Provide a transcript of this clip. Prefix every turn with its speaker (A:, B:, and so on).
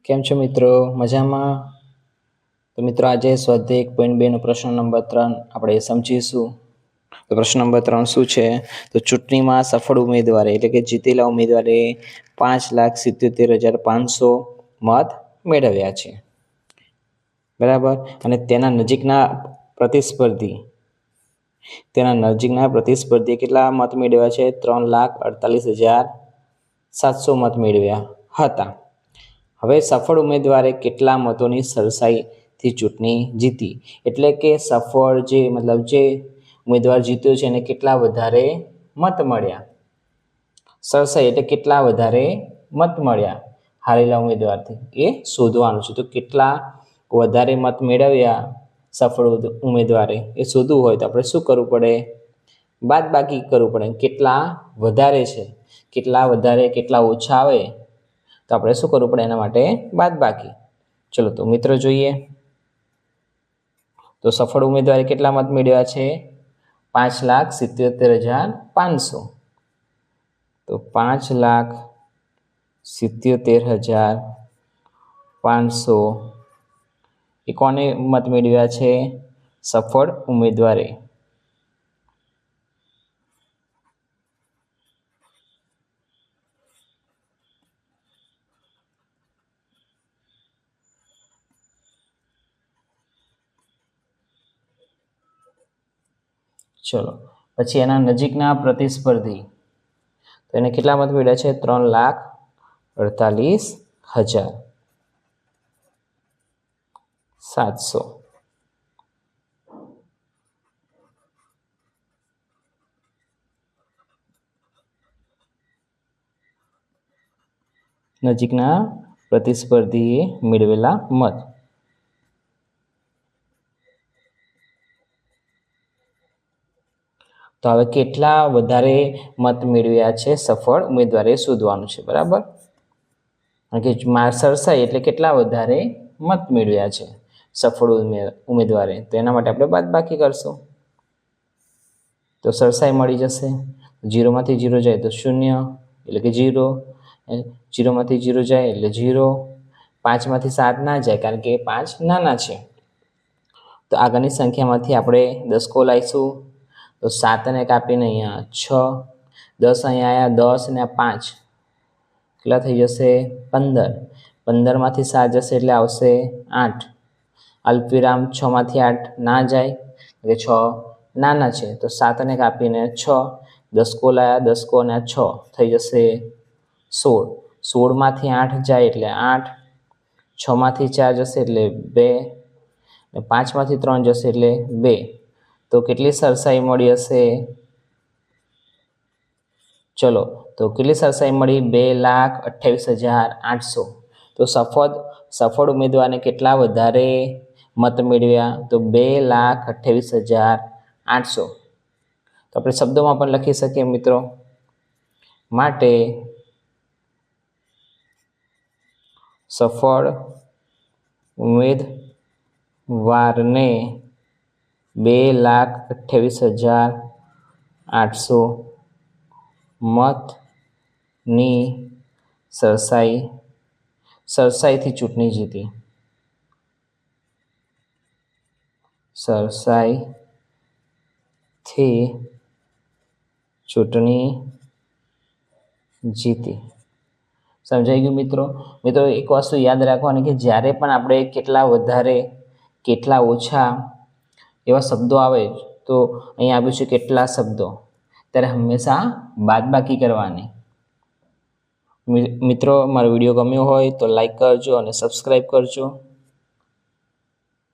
A: કેમ છો મિત્રો? મજામાં? તો મિત્રો આજે સ્વાધ્યાય 1.2 નો પ્રશ્ન નંબર 3 આપણે સમજીશું. તો પ્રશ્ન નંબર 3 શું છે? તો ચૂંટણીમાં સફળ ઉમેદવારે એટલે કે જીતેલા ઉમેદવારે 5,77,500 મત મેળવ્યા છે, બરાબર. અને તેના નજીકના પ્રતિસ્પર્ધી કેટલા મત મેળવ્યા છે? 3,48,700 મત મેળવ્યા હતા. હવે સફળ ઉમેદવારે કેટલા મતોની સરસાઈથી ચૂંટણી જીતી, એટલે કે સફળ જે ઉમેદવાર જીત્યો છે એને કેટલા વધારે મત મળ્યા. સરસાઈ એટલે કેટલા વધારે મત મળ્યા હારેલા ઉમેદવારથી, એ શોધવાનું છે. તો કેટલા વધારે મત મેળવ્યા સફળ ઉમેદવારે એ શોધવું હોય તો આપણે શું કરવું પડે? બાદબાકી કરવું પડે. કેટલા વધારે છે, કેટલા વધારે કેટલા ઓછા આવે તો આપણે શું કરવું પડે? એના માટે બાદબાકી. ચલો તો મિત્રો જોઈએ. તો સફળ ઉમેદવારે કેટલા મત મેળવ્યા છે? 5,77,500. તો 5,77,500 એ કોને મત મેળવ્યા છે? સફળ ઉમેદવારે. ચલો પછી એના નજીકના પ્રતિસ્પર્ધી, તો એને કેટલા મત મળ્યા છે? 3,48,700. નજીકના પ્રતિસ્પર્ધીએ મેળવેલા મત. તો હવે કેટલા વધારે મત મેળવ્યા છે સફળ ઉમેદવારે શોધવાનું છે, બરાબર. કે સરસાઈ એટલે કેટલા વધારે મત મેળવ્યા છે સફળ ઉમેદવારે, તો એના માટે આપણે બાદબાકી કરશું. તો સરસાઈ મળી જશે. 0માંથી 0 જાય તો 0 એટલે કે 0, 0માંથી 0 જાય એટલે 0, 5માંથી 7 ના જાય કારણ કે 5 નાના છે. તો આગળની સંખ્યામાંથી આપણે દસકો લાવીશું. તો 7ને કાપીને અહીંયા 6, 10 અહીંયા આવ્યા, 10 ને 5 કેટલા થઈ જશે? 15. 15માંથી 7 જશે એટલે આવશે 8. અલ્પવિરામ 6માંથી 8 ના જાય એટલે 6 નાના છે. તો 7ને કાપીને 6, દસકો લાવ્યા, દસકો અને 6 થઈ જશે 16. 16માંથી 8 જાય એટલે 8, 6માંથી 4 જશે એટલે 2, 5માંથી 3 જશે એટલે 2. તો કેટલી સરસાઈ મળી હશે? ચલો તો કેટલી સરસાઈ મળી? 2,28,800. તો સફળ ઉમેદવારને કેટલા વધારે મત મેળવ્યા? તો 2,28,800. તો આપણે શબ્દોમાં પણ લખી શકીએ મિત્રો. માટે સફળ ઉમેદવારને 2,28,800 મતની સરસાઈથી ચૂંટણી જીતી. સરસાઈથી ચૂંટણી જીતી. સમજાઈ ગયું મિત્રો? મિત્રો એક વસ્તુ યાદ રાખવાની કે જ્યારે પણ આપણે કેટલા વધારે કેટલા ઓછા એવા શબ્દો આવે, તો અહીંયા આપ્યું છે કેટલા શબ્દો, ત્યારે હંમેશા બાદબાકી કરવાની. મિત્રો મારો વિડીયો ગમ્યો હોય તો લાઈક કરજો અને સબસ્ક્રાઈબ કરજો.